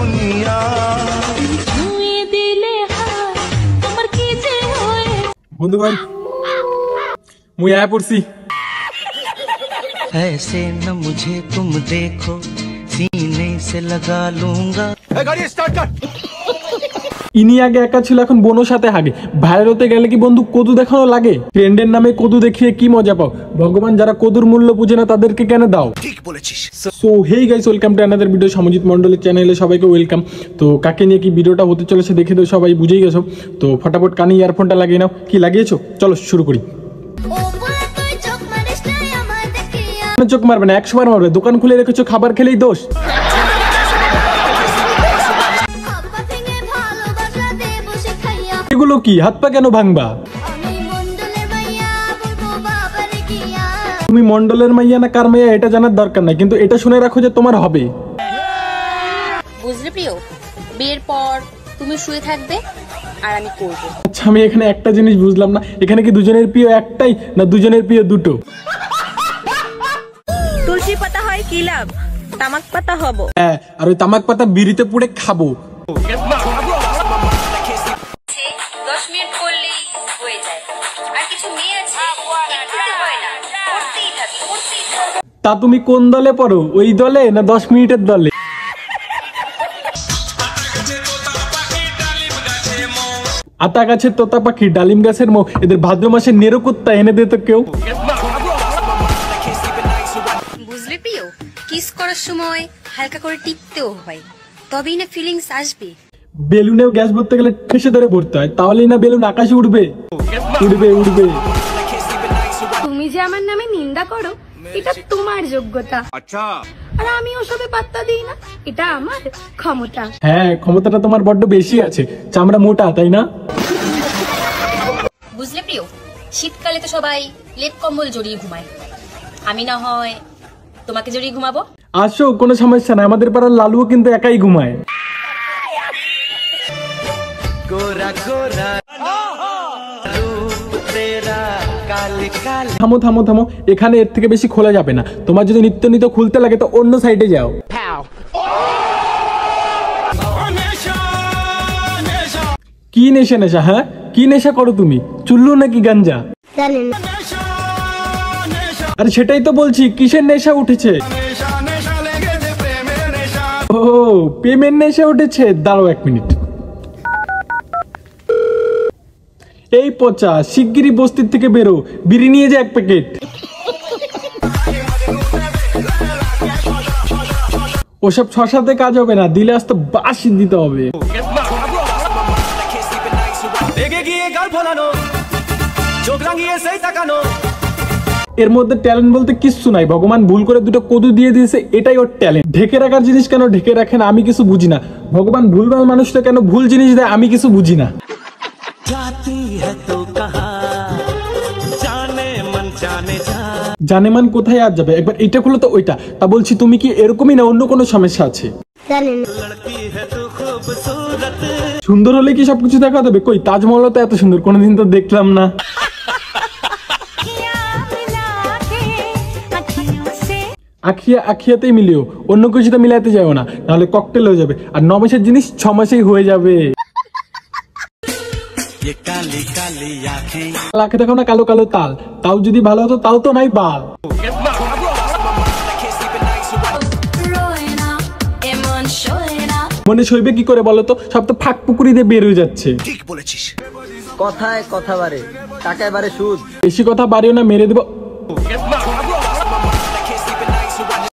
দুনিয়া ছুঁয়ে দিলে হাত তোমার কি যে হয় বন্ধু ভাই মুই আয়া পড়ছি ऐसे न मुझे तुम देखो सीने से लगा लूंगा গাড়ি স্টার্ট কর ইনি আগে একা ছিল এখন বোনের সাথে হাগে ভাইয়ের হতে গেলে কি বন্ধু কদু দেখানো লাগে ফ্রেন্ডের নামে কদু দেখিয়ে কি মজা পাও ভগবান যারা কদুর মূল্য বুঝে না তাদেরকে কেন দাও ঠিক বলেছিস so hey guys welcome to another video Somjit মন্ডলের চ্যানেলে সবাইকে ওয়েলকাম তো কাকে নিয়ে কি ভিডিওটা হতে চলেছে দেখে তো সবাই বুঝেই গেছো তো ফটাফট কানে ইয়ারফোনটা লাগিয়ে নাও কি লাগিয়েছো চলো শুরু করি চোখ মারবে না 100 বার মারবে দোকান খুলে রেখেছো খাবার খেলেই দোষ এগুলো কি হাত পা কেন ভাঙবা তুমি মন্ডলের মাইয়া না কার মাইয়া এটা জানার দরকার নাই কিন্তু এটা শুনে রাখো যে তোমার হবে বুঝলে প্রিয় বিয়ের পর তুমি শুয়ে থাকবে আর আমি করব আচ্ছা আমি এখানে একটা জিনিস বুঝলাম না এখানে কি দুজনের প্রিয় একটাই না দুজনের প্রিয় দুটো তুলসী পাতা হয় কি লাভ তামাক পাতা হব হ্যাঁ আর ওই তামাক পাতা বিড়িতে পুড়ে খাবো 10 মিনিট করলেই হয়ে যায় আর কিছু মেয়ে আছে একটুতে হয় না করতেই থাকি তা তুমি কোন দলে পড়ো ওই দলে না 10 মিনিটের দলে আতা গাছের তোতা পাখি ডালিম গাছের মৌ এদের ভাদ্র মাসে নেরকুত্তা এনে দে তো কেউ বুঝলে প্রিয় কিস করার সময় হালকা করে টিপতেও হয় তবেই না ফিলিংস আসবে বেলুনেও গ্যাস ভরতে গেলে ঠেসে ধরে ভরতে হয় তাহলেই না বেলুন আকাশে উঠবে উঠবে উঠবে তুমি যে আমার নামে নিন্দা করো এটা তোমার যোগ্যতা আচ্ছা আর আমি ওসবে পাত্তা দিই না এটা আমার ক্ষমতা হ্যাঁ ক্ষমতাটা তোমার বড্ড বেশি আছে চামড়া মোটা তাই না বুঝলে প্রিয় শীতকালে তো সবাই লেপ কম্বল জড়িয়ে ঘুমায় আমি না হয় তোমাকে জড়িয়ে ঘুমাবো আসো কোনো সমস্যা নাই আমাদের পাড়ার লালুও কিন্তু একাই ঘুমায় गोरा गोरा रूप तेरा काले काले থামো থামো থামো এখানে এর থেকে বেশি খোলা যাবে না তোমার যদি নিত্য নিত্য খুলতে লাগে তো অন্য সাইডে যাও কি নেশা নেশা হ্যাঁ কি নেশা করো তুমি চুল্লু নাকি গাঞ্জা আরে সেটাই তো বলছি কিসের নেশা উঠেছে ও প্রেমের নেশা উঠেছে দাঁড়াও 1 মিনিট এই পচা শিগগিরই বস্তির থেকে বেরো বিড়ি নিয়ে যা 1 প্যাকেট ওসব ছসাতে কাজ হবে না দিলে আসতে বাসি দিতে হবে এর মধ্যে ট্যালেন্ট বলতে কিচ্ছু নাই ভগবান ভুল করে দুটো কদু দিয়ে দিয়েছে এটাই ওর ট্যালেন্ট ঢেকে রাখার জিনিস কেন ঢেকে রাখেন আমি কিছু বুঝি না ভগবান ভুলভাল মানুষটা কেন ভুল জিনিস দেয় আমি কিছু বুঝি না জানেমান কোথায় আর যাবে একবার এটা খুলো তো ওইটা তা বলছি তুমি কি এরকমই না অন্য কোনো সমস্যা আছে সুন্দর হলে কি সবকিছু দেখা দেবে কই তাজমহল তো এত সুন্দর কোনোদিন তো দেখলাম না আখিয়া আখিয়াতেই মিলিও অন্য কিছুতে মিলাতে যাও না নাহলে ককটেল হয়ে যাবে আর 9 মাসের জিনিস 6 মাসেই হয়ে যাবে লাখে দেখো না কালো কালো তাল তাও যদি ভালো হতো তাও তো নাই বাল মনে সইবে কি করে বলো তো সব তো ফাঁক পুকুরি দিয়ে বের হয়ে যাচ্ছে ঠিক বলেছিস কথায় কথা বাড়ে টাকায় বাড়ে সুদ বেশি কথা বাড়িও না মেরে দেবো